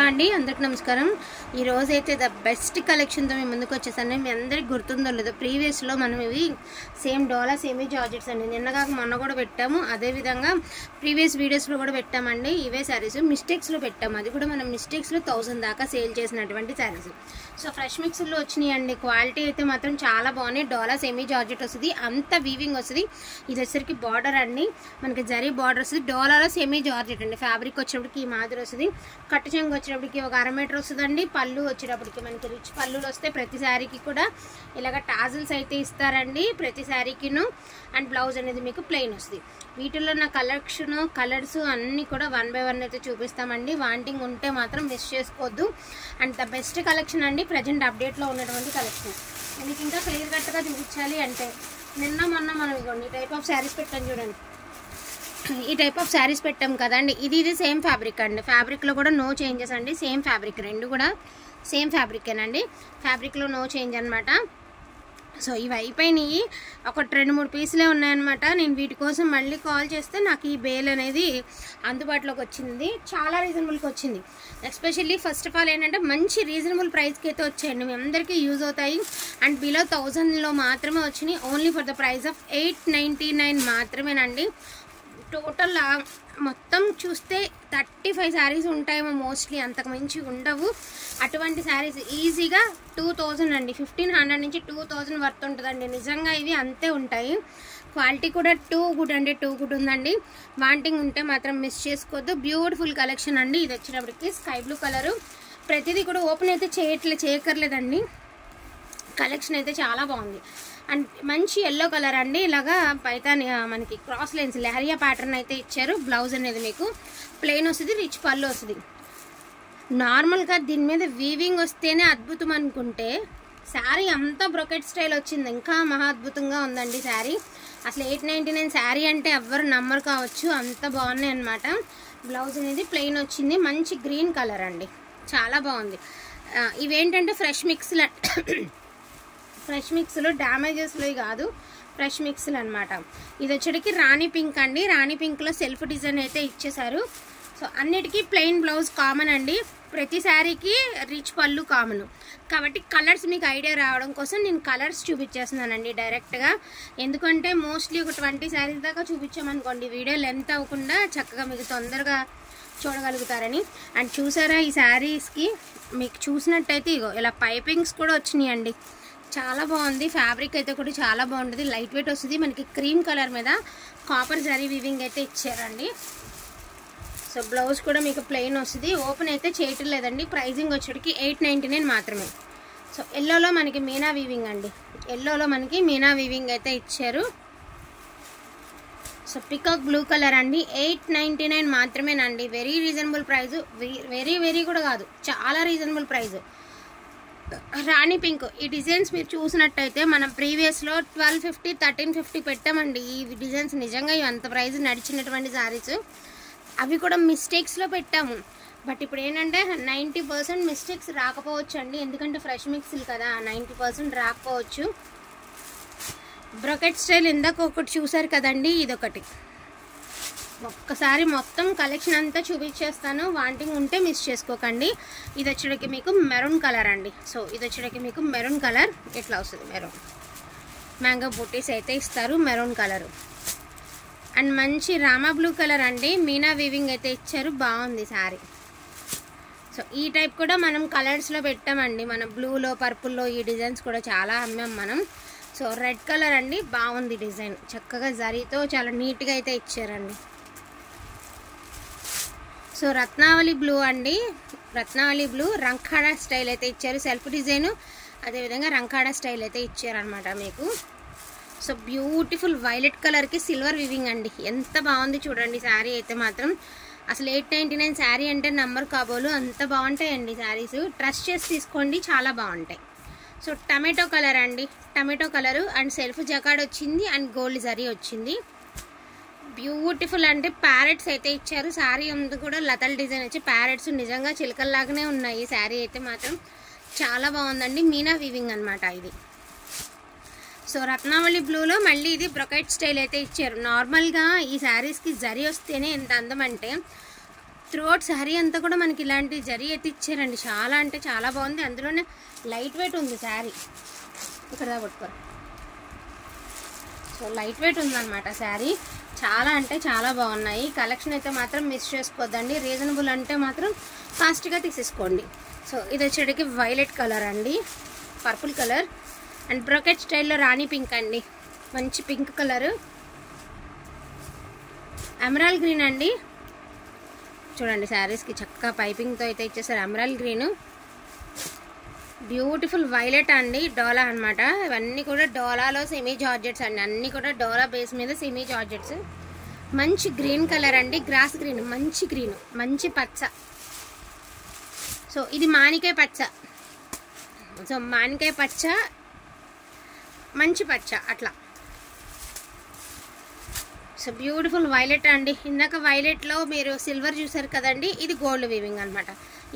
అండి అందరికి నమస్కారం. ఈ రోజు అయితే ద బెస్ట్ కలెక్షన్ తో మేము ముందుకు వచ్చేసాను. మీ అందరికి గుర్తుందో లేదో ప్రీవియస్ లో మనం ఇవి సేమ్ డోలా సేమీ జార్జెట్స్ అండి నిన్నగా మొన్న కూడా పెట్టాము. అదే విధంగా ప్రీవియస్ వీడియోస్ లో కూడా పెట్టామండి. ఇవే సారీస్ మిస్టేక్స్ లో పెట్టాము. అది కూడా మనం మిస్టేక్స్ లో 1000 దాకా సేల్ చేసినటువంటి సారీస్. సో ఫ్రెష్ మిక్స్ లో వచ్చినాయండి. క్వాలిటీ అయితే మాత్రం చాలా బాగున్నాయి. డోలా సేమీ జార్జెట్ వస్తుంది, అంత వీవింగ్ వస్తుంది. ఇది వచ్చేసరికి బార్డర్ అండి, మనకి జరీ బార్డర్ వస్తుంది. డోలాలో సేమీ జార్జెట్ అండి. ఫ్యాబ్రిక్ వచ్చేటప్పటికి ఈ మాదిరి వస్తుంది. కట్టు చెంగు వచ్చేటప్పటికి ఒక 1/2 మీటర్ వస్తుందండి. పళ్ళు వచ్చేటప్పటికి మనకి రిచ్ పళ్ళులు వస్తాయి. ప్రతి శారీకి కూడా ఇలాగ టాజిల్స్ అయితే ఇస్తారండి ప్రతి శారీకిను. అండ్ బ్లౌజ్ అనేది మీకు ప్లెయిన్ వస్తుంది. వీటిల్లో నా కలెక్షన్ కలర్స్ అన్నీ కూడా 1 by 1 అయితే చూపిస్తామండి. వాంటింగ్ ఉంటే మాత్రం మిస్ చేసుకోవద్దు. అండ్ ద బెస్ట్ కలెక్షన్ అండి, ప్రజెంట్ అప్డేట్లో ఉన్నటువంటి కలెక్షన్. మీకు ఇంకా క్లియర్ కట్గా చూపించాలి అంటే నిన్న మొన్న మనం ఇవ్వండి ఈ టైప్ ఆఫ్ శారీస్ పెట్టాను చూడండి. ఈ టైప్ ఆఫ్ శారీస్ పెట్టాం కదండి. ఇది సేమ్ ఫ్యాబ్రిక్ అండి. ఫ్యాబ్రిక్లో కూడా నో చేంజెస్ అండి. సేమ్ ఫ్యాబ్రిక్, రెండు కూడా సేమ్ ఫ్యాబ్రికేనండి. ఫ్యాబ్రిక్లో నో చేంజ్ అనమాట. సో ఇవి అయిపోయినాయి, ఒక 2-3 పీసులే ఉన్నాయన్నమాట. నేను వీటి కోసం మళ్ళీ కాల్ చేస్తే నాకు ఈ బేల్ అనేది అందుబాటులోకి వచ్చింది. చాలా రీజనబుల్కి వచ్చింది. ఎస్పెషల్లీ ఫస్ట్ ఆఫ్ ఆల్ ఏంటంటే మంచి రీజనబుల్ ప్రైస్కి అయితే వచ్చాయండి. మీ అందరికీ యూజ్ అవుతాయి. అండ్ బిలో 1000లో మాత్రమే వచ్చినాయి. Only for the price of 899 మాత్రమేనండి. టోటల్ మొత్తం చూస్తే 35 శారీస్ ఉంటాయేమో మోస్ట్లీ, అంతకు మించి ఉండవు. అటువంటి శారీస్ ఈజీగా 2000 అండి, 1500 నుంచి 2000 వర్త్ ఉంటుందండి. నిజంగా ఇవి అంతే ఉంటాయి. క్వాలిటీ కూడా టూ గుడ్ అంటే టూ గుడ్ ఉందండి. వాంటింగ్ ఉంటే మాత్రం మిస్ చేసుకోవద్దు. బ్యూటిఫుల్ కలెక్షన్ అండి. ఇది వచ్చేటప్పటికి స్కై బ్లూ కలరు. ప్రతిదీ కూడా ఓపెన్ అయితే చేయక్కర్లేదండి. కలెక్షన్ అయితే చాలా బాగుంది. అండ్ మంచి ఎల్లో కలర్ అండి. ఇలాగా పైతాని మనకి క్రాస్ లైన్స్ లెహరియా ప్యాటర్న్ అయితే ఇచ్చారు. బ్లౌజ్ అనేది మీకు ప్లెయిన్ వస్తుంది, రిచ్ పళ్ళు వస్తుంది. నార్మల్గా దీని మీద వీవింగ్ వస్తేనే అద్భుతం అనుకుంటే శారీ అంతా బ్రొకెట్ స్టైల్ వచ్చింది. ఇంకా మహా అద్భుతంగా ఉందండి శారీ. అసలు 899 శారీ అంటే ఎవ్వరు నమ్మరు కావచ్చు, అంత బాగున్నాయి అనమాట. బ్లౌజ్ అనేది ప్లెయిన్ వచ్చింది. మంచి గ్రీన్ కలర్ అండి, చాలా బాగుంది. ఇవేంటంటే ఫ్రెష్ మిక్స్లో డ్యామేజెస్లో కాదు, ఫ్రెష్ మిక్స్లు అనమాట. ఇది వచ్చేటికి రాణి పింక్ అండి. రాణి పింక్లో సెల్ఫ్ డిజైన్ అయితే ఇచ్చేసారు. సో అన్నిటికీ ప్లెయిన్ బ్లౌజ్ కామన్ అండి. ప్రతి శారీకి రిచ్ పళ్ళు కామన్ కాబట్టి కలర్స్ మీకు ఐడియా రావడం కోసం నేను కలర్స్ చూపించేస్తున్నానండి డైరెక్ట్గా. ఎందుకంటే మోస్ట్లీ ఒక 20 శారీస్ దాకా చూపించామనుకోండి, వీడియో లెంత్ అవ్వకుండా చక్కగా మీకు తొందరగా చూడగలుగుతారని. అండ్ చూసారా ఈ శారీస్కి మీకు చూసినట్టయితే ఇగో ఇలా పైపింగ్స్ కూడా వచ్చినాయండి. చాలా బాగుంది. ఫ్యాబ్రిక్ అయితే కూడా చాలా బాగుంటుంది. లైట్ వెయిట్ వస్తుంది. మనకి క్రీమ్ కలర్ మీద కాపర్ జరీ వీవింగ్ అయితే ఇచ్చారండి. సో బ్లౌజ్ కూడా మీకు ప్లెయిన్ వస్తుంది. ఓపెన్ అయితే చేయటం లేదండి. ప్రైజింగ్ వచ్చేటికి 899 మాత్రమే. సో ఎల్లోలో మనకి మీనా వీవింగ్ అండి. ఎల్లోలో మనకి మీనా వీవింగ్ అయితే ఇచ్చారు. సో పికాక్ బ్లూ కలర్ అండి. 899 మాత్రమేనండి. Very reasonable price. వెరీ కూడా కాదు, చాలా రీజనబుల్ ప్రైస్. రాణి పింక్ ఈ డిజైన్స్ మీరు చూసినట్టయితే మనం ప్రీవియస్లో 1250 1350 పెట్టామండి. ఈ డిజైన్స్ నిజంగా ఇవి అంత ప్రైస్ నడిచినటువంటి శారీస్. అవి కూడా మిస్టేక్స్లో పెట్టాము. బట్ ఇప్పుడు ఏంటంటే 90% మిస్టేక్స్ రాకపోవచ్చు అండి. ఎందుకంటే ఫ్రెష్ మిక్స్లు కదా, 90% రాకపోవచ్చు. బ్రొకెట్ స్టైల్ ఇందాక ఒకటి చూసారు కదండి, ఇదొకటి. ఒక్కసారి మొత్తం కలెక్షన్ అంతా చూపించేస్తాను. వాంటింగ్ ఉంటే మిస్ చేసుకోకండి. ఇది వచ్చేటికి మీకు మెరూన్ కలర్ అండి. సో ఇది వచ్చేటికి మీకు మెరూన్ కలర్ ఇట్లా వస్తుంది. మెరూన్ మ్యాంగో బూటీస్ అయితే ఇస్తారు, మెరూన్ కలరు. అండ్ మంచి రామా బ్లూ కలర్ అండి. మీనా వీవింగ్ అయితే ఇచ్చారు, బాగుంది శారీ. సో ఈ టైప్ కూడా మనం కలర్స్లో పెట్టామండి. మన బ్లూలో పర్పుల్లో ఈ డిజైన్స్ కూడా చాలా అమ్మాం మనం. సో రెడ్ కలర్ అండి, బాగుంది డిజైన్. చక్కగా జరీతో చాలా నీట్గా అయితే ఇచ్చారండి. సో రత్నావళి బ్లూ అండి. రత్నావళి బ్లూ రంఖాడా స్టైల్ అయితే ఇచ్చారు. సెల్ఫ్ డిజైన్, అదేవిధంగా రంఖాడా స్టైల్ అయితే ఇచ్చారనమాట మీకు. సో బ్యూటిఫుల్ వైలెట్ కలర్కి సిల్వర్ వివింగ్ అండి. ఎంత బాగుంది చూడండి శారీ అయితే మాత్రం. అసలు 899 శారీ అంటే నంబర్ కాబోలు, అంత బాగుంటాయండి శారీస్. ట్రస్ట్ చేసి తీసుకోండి, చాలా బాగుంటాయి. సో టమాటో కలర్ అండి. Tomato colour and self jacquard వచ్చింది అండ్ గోల్డ్ జరీ వచ్చింది. బ్యూటిఫుల్ అంటే ప్యారెట్స్ అయితే ఇచ్చారు. శారీ అంతా కూడా లతల్ డిజైన్ వచ్చి ప్యారెట్స్ నిజంగా చిలకల్లాగానే ఉన్నాయి. శారీ అయితే మాత్రం చాలా బాగుందండి. మీనా వీవింగ్ అనమాట ఇది. సో రత్నావళి బ్లూలో మళ్ళీ ఇది బ్రొకెట్ స్టైల్ అయితే ఇచ్చారు. నార్మల్గా ఈ శారీస్కి జరీ వస్తేనే ఎంత అందం అంటే త్రూఅవుట్ శారీ అంతా కూడా మనకి ఇలాంటి జరీ అయితే ఇచ్చారండి. చాలా అంటే చాలా బాగుంది. అందులోనే లైట్ వెయిట్ ఉంది శారీ. ఇక్కడ పట్టుకోరు. సో లైట్ వెయిట్ ఉందన్నమాట శారీ. చాలా అంటే చాలా బాగున్నాయి. కలెక్షన్ అయితే మాత్రం మిస్ చేసుకోవద్దండి. రీజనబుల్ అంటే మాత్రం ఫాస్ట్గా తీసేసుకోండి. సో ఇది వచ్చేటికి వైలెట్ కలర్ అండి, పర్పుల్ కలర్ అండ్ బ్రోకెట్ స్టైల్లో రాణి పింక్ అండి. మంచి పింక్ కలర్. ఎమరాల్డ్ గ్రీన్ అండి. చూడండి శారీస్కి చక్కగా పైపింగ్తో అయితే ఇచ్చేసారు. Emerald green. బ్యూటిఫుల్ వైలెట్ అండి, డోలా అనమాట. ఇవన్నీ కూడా డోలాలో సెమీ జార్జెట్స్ అండి. అన్నీ కూడా డోలా బేస్ మీద సెమీ జార్జెట్స్. మంచి గ్రీన్ కలర్ అండి, గ్రాస్ గ్రీన్. మంచి గ్రీన్, మంచి పచ్చ. సో ఇది మామిడికాయ పచ్చ. సో మామిడికాయ పచ్చ, మంచి పచ్చ అట్లా. సో బ్యూటిఫుల్ వైలెట్ అండి. ఇందాక వైలెట్లో మీరు సిల్వర్ చూసారు కదండి, ఇది గోల్డ్ వీవింగ్ అనమాట.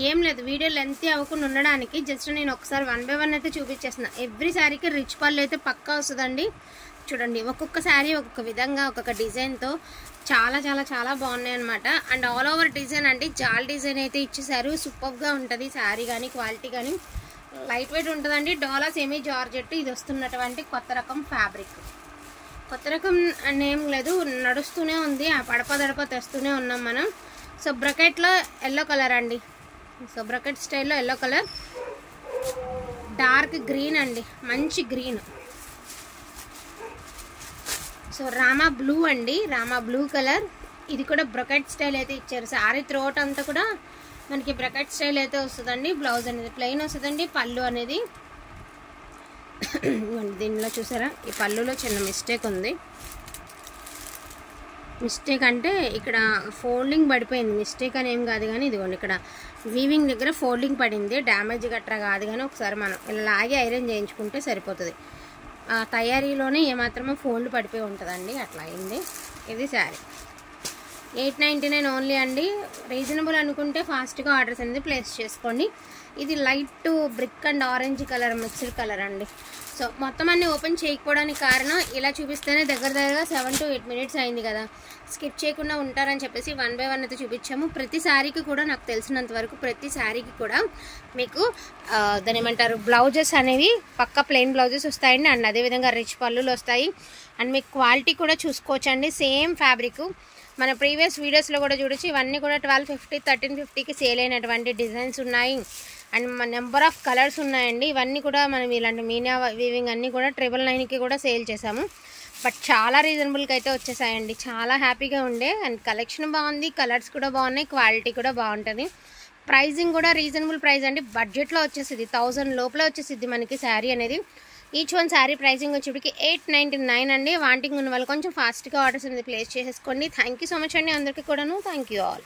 ఏం లేదు, వీడియో లెంత్ అవ్వకుండా ఉండడానికి జస్ట్ నేను ఒకసారి 1 by 1 అయితే చూపించేస్తున్నా. ఎవ్రీ శారీకి రిచ్ పళ్ళు అయితే పక్కా వస్తుందండి. చూడండి, ఒక్కొక్క శారీ ఒక్కొక్క విధంగా ఒక్కొక్క డిజైన్తో చాలా చాలా చాలా బాగున్నాయి అనమాట. అండ్ ఆల్ ఓవర్ డిజైన్ అండి, జాల్ డిజైన్ అయితే ఇచ్చేసారు. సూపర్గా ఉంటుంది శారీ కానీ క్వాలిటీ కానీ. లైట్ వెయిట్ ఉంటుందండి. డోలా సెమీ జార్జెట్. ఇది వస్తున్నటువంటి కొత్త రకం ఫ్యాబ్రిక్. కొత్త రకం నేమ్ లేదు, నడుస్తూనే ఉంది. ఆ పడప తెస్తూనే ఉన్నాం మనం. సో బ్రకెట్లో ఎల్లో కలర్ అండి. సో బ్రకెట్ స్టైల్లో ఎల్లో కలర్, డార్క్ గ్రీన్ అండి, మంచి గ్రీన్. సో రామా బ్లూ అండి, రామా బ్లూ కలర్. ఇది కూడా బ్రకెట్ స్టైల్ అయితే ఇచ్చారు. సారీ త్రోట్ అంతా కూడా మనకి బ్రకెట్ స్టైల్ అయితే వస్తుందండి. బ్లౌజ్ అనేది ప్లెయిన్ వస్తుందండి. పళ్ళు అనేది దీనిలో చూసారా, ఈ పళ్ళులో చిన్న మిస్టేక్ ఉంది. మిస్టేక్ అంటే ఇక్కడ ఫోల్డింగ్ పడిపోయింది. మిస్టేక్ అని ఏం కాదు కానీ ఇదిగోండి, ఇక్కడ వీవింగ్ దగ్గర ఫోల్డింగ్ పడింది. డ్యామేజ్ గట్రా కాదు కానీ ఒకసారి మనం ఇలా లాగి ఐరన్ చేయించుకుంటే సరిపోతుంది. తయారీలోనే ఏమాత్రమో ఫోల్డ్ పడిపోయి ఉంటుందండి, అట్లా అయింది. ఇది శారీ 899 ఓన్లీ అండి. రీజనబుల్ అనుకుంటే ఫాస్ట్గా ఆర్డర్స్ అనేది ప్లేస్ చేసుకోండి. ఇది light brick and orange colour mixed colour అండి. సో మొత్తం అన్నీ ఓపెన్ చేయకపోవడానికి కారణం, ఇలా చూపిస్తేనే దగ్గరగా 7 to 8 minutes అయింది కదా, స్కిప్ చేయకుండా ఉంటారని చెప్పేసి 1 by 1 అయితే చూపించాము. ప్రతి శారీకి కూడా నాకు తెలిసినంత వరకు ప్రతి శారీకి కూడా మీకు దాని ఏమంటారు బ్లౌజెస్ అనేవి పక్క ప్లెయిన్ బ్లౌజెస్ వస్తాయండి. అండ్ అదేవిధంగా రిచ్ పళ్ళులు వస్తాయి. అండ్ మీకు క్వాలిటీ కూడా చూసుకోవచ్చండి. సేమ్ ఫ్యాబ్రిక్ మన ప్రీవియస్ వీడియోస్లో కూడా చూడొచ్చు. ఇవన్నీ కూడా 1250, 1350కి సేల్ అయినటువంటి డిజైన్స్ ఉన్నాయి. అండ్ నెంబర్ ఆఫ్ కలర్స్ ఉన్నాయండి. ఇవన్నీ కూడా మనం ఇలాంటి మీనా వీవింగ్ అన్నీ కూడా 999కి కూడా సేల్ చేసాము. బట్ చాలా రీజనబుల్గా అయితే వచ్చేసాయండి. చాలా హ్యాపీగా ఉండే. అండ్ కలెక్షన్ బాగుంది, కలర్స్ కూడా బాగున్నాయి, క్వాలిటీ కూడా బాగుంటుంది. ప్రైజింగ్ కూడా రీజనబుల్ ప్రైస్ అండి. బడ్జెట్లో వచ్చేసింది, 1000 లోపల వచ్చేసిద్ది మనకి శారీ అనేది. ఈచ్ వన్ శారీ ప్రైజింగ్ వచ్చేటికి 899 అండి. వాంటింగ్ ఉన్న వాళ్ళు కొంచెం ఫాస్ట్గా ఆర్డర్స్ అనేది ప్లేస్ చేసేసుకోండి. థ్యాంక్ యూ సో మచ్ అండి అందరికీ కూడాను. Thank you all.